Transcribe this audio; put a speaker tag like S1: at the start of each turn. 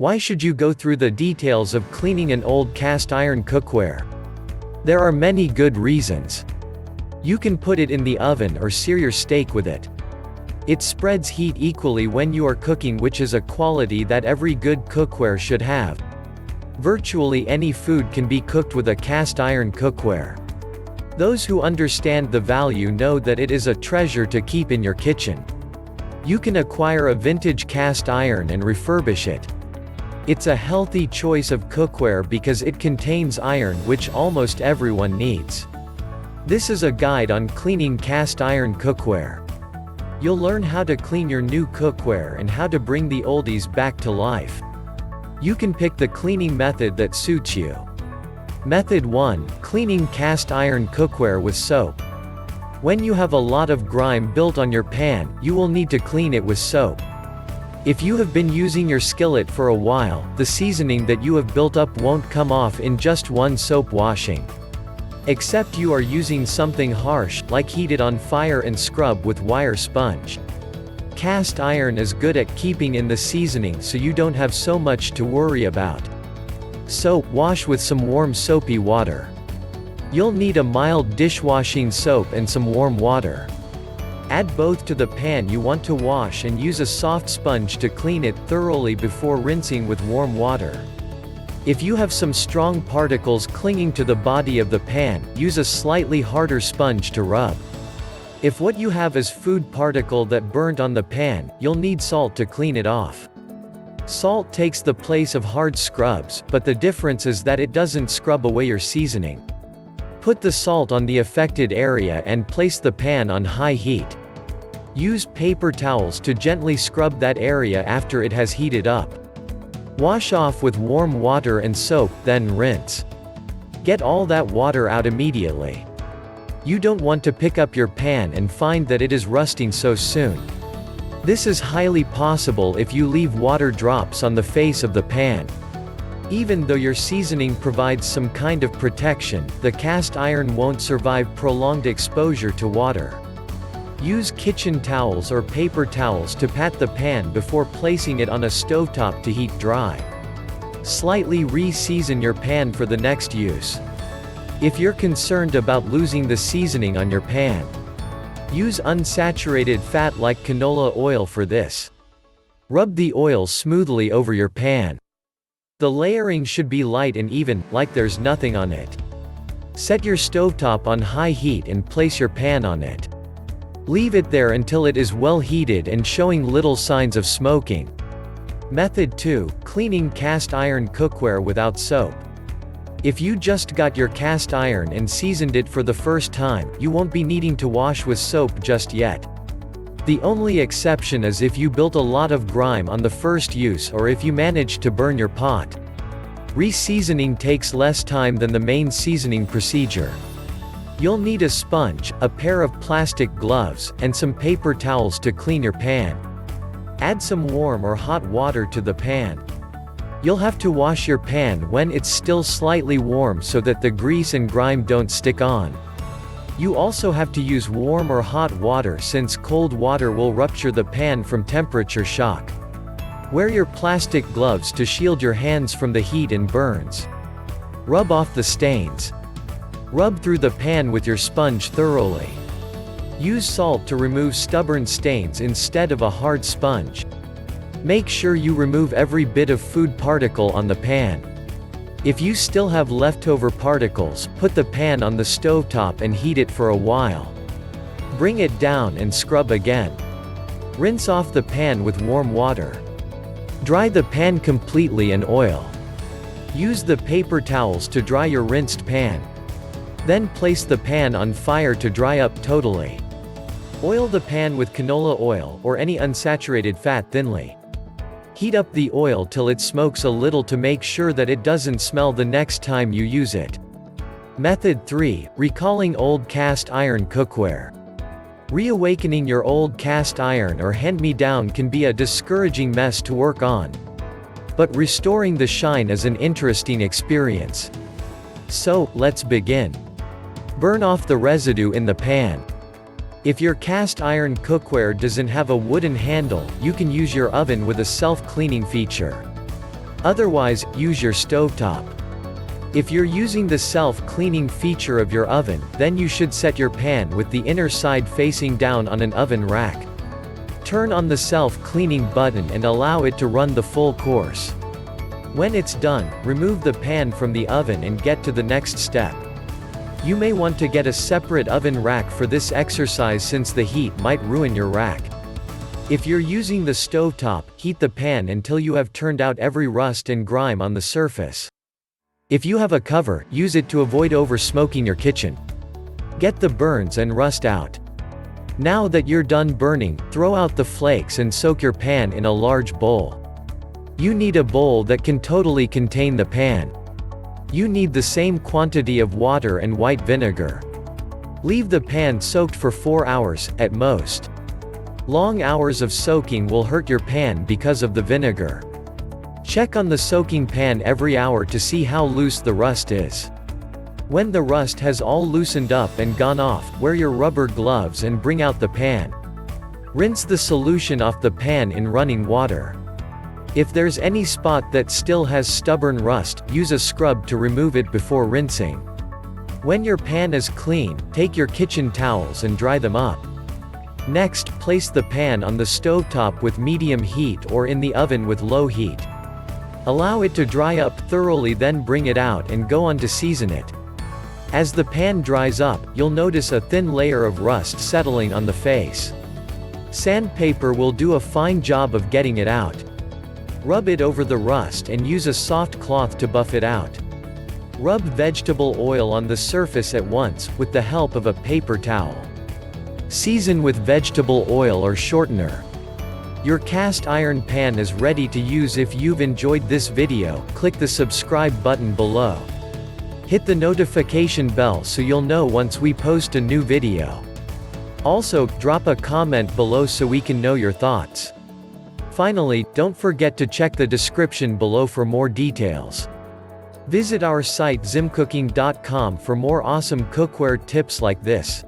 S1: Why should you go through the details of cleaning an old cast iron cookware? There are many good reasons. You can put it in the oven or sear your steak with it. It spreads heat equally when you are cooking, which is a quality that every good cookware should have. Virtually any food can be cooked with a cast iron cookware. Those who understand the value know that it is a treasure to keep in your kitchen. You can acquire a vintage cast iron and refurbish it. It's a healthy choice of cookware because it contains iron, which almost everyone needs. This is a guide on cleaning cast iron cookware. You'll learn how to clean your new cookware and how to bring the oldies back to life. You can pick the cleaning method that suits you. Method 1: Cleaning cast iron cookware with soap. When you have a lot of grime built on your pan, you will need to clean it with soap. If you have been using your skillet for a while, the seasoning that you have built up won't come off in just one soap washing. Except you are using something harsh, like heat it on fire and scrub with wire sponge. Cast iron is good at keeping in the seasoning, so you don't have so much to worry about. So, wash with some warm soapy water. You'll need a mild dishwashing soap and some warm water. Add both to the pan you want to wash and use a soft sponge to clean it thoroughly before rinsing with warm water. If you have some strong particles clinging to the body of the pan, use a slightly harder sponge to rub. If what you have is food particle that burnt on the pan, you'll need salt to clean it off. Salt takes the place of hard scrubs, but the difference is that it doesn't scrub away your seasoning. Put the salt on the affected area and place the pan on high heat. Use paper towels to gently scrub that area after it has heated up. Wash off with warm water and soap, then rinse. Get all that water out immediately. You don't want to pick up your pan and find that it is rusting so soon. This is highly possible if you leave water drops on the face of the pan. Even though your seasoning provides some kind of protection, the cast iron won't survive prolonged exposure to water. Use kitchen towels or paper towels to pat the pan before placing it on a stovetop to heat dry. Slightly re-season your pan for the next use. If you're concerned about losing the seasoning on your pan, use unsaturated fat like canola oil for this. Rub the oil smoothly over your pan. The layering should be light and even, like there's nothing on it. Set your stovetop on high heat and place your pan on it. Leave it there until it is well heated and showing little signs of smoking. Method 2: Cleaning cast iron cookware without soap. If you just got your cast iron and seasoned it for the first time, you won't be needing to wash with soap just yet. The only exception is if you built a lot of grime on the first use or if you managed to burn your pot. Re-seasoning takes less time than the main seasoning procedure. You'll need a sponge, a pair of plastic gloves, and some paper towels to clean your pan. Add some warm or hot water to the pan. You'll have to wash your pan when it's still slightly warm so that the grease and grime don't stick on. You also have to use warm or hot water since cold water will rupture the pan from temperature shock. Wear your plastic gloves to shield your hands from the heat and burns. Rub off the stains. Rub through the pan with your sponge thoroughly. Use salt to remove stubborn stains instead of a hard sponge. Make sure you remove every bit of food particle on the pan. If you still have leftover particles, put the pan on the stovetop and heat it for a while. Bring it down and scrub again. Rinse off the pan with warm water. Dry the pan completely and oil. Use the paper towels to dry your rinsed pan. Then place the pan on fire to dry up totally. Oil the pan with canola oil or any unsaturated fat thinly. Heat up the oil till it smokes a little to make sure that it doesn't smell the next time you use it. Method 3: Recalling old cast iron cookware. Reawakening your old cast iron or hand-me-down can be a discouraging mess to work on. But restoring the shine is an interesting experience. So, let's begin. Burn off the residue in the pan. If your cast iron cookware doesn't have a wooden handle, you can use your oven with a self-cleaning feature. Otherwise, use your stovetop. If you're using the self-cleaning feature of your oven, then you should set your pan with the inner side facing down on an oven rack. Turn on the self-cleaning button and allow it to run the full course. When it's done, remove the pan from the oven and get to the next step. You may want to get a separate oven rack for this exercise since the heat might ruin your rack. If you're using the stovetop, heat the pan until you have turned out every rust and grime on the surface. If you have a cover, use it to avoid over-smoking your kitchen. Get the burns and rust out. Now that you're done burning, throw out the flakes and soak your pan in a large bowl. You need a bowl that can totally contain the pan. You need the same quantity of water and white vinegar. Leave the pan soaked for 4 hours, at most. Long hours of soaking will hurt your pan because of the vinegar. Check on the soaking pan every hour to see how loose the rust is. When the rust has all loosened up and gone off, wear your rubber gloves and bring out the pan. Rinse the solution off the pan in running water. If there's any spot that still has stubborn rust, use a scrub to remove it before rinsing. When your pan is clean, take your kitchen towels and dry them up. Next, place the pan on the stovetop with medium heat or in the oven with low heat. Allow it to dry up thoroughly, then bring it out and go on to season it. As the pan dries up, you'll notice a thin layer of rust settling on the face. Sandpaper will do a fine job of getting it out. Rub it over the rust and use a soft cloth to buff it out. Rub vegetable oil on the surface at once, with the help of a paper towel. Season with vegetable oil or shortener. Your cast iron pan is ready to use. If you've enjoyed this video, click the subscribe button below. Hit the notification bell so you'll know once we post a new video. Also, drop a comment below so we can know your thoughts. Finally, don't forget to check the description below for more details. Visit our site zimcooking.com for more awesome cookware tips like this.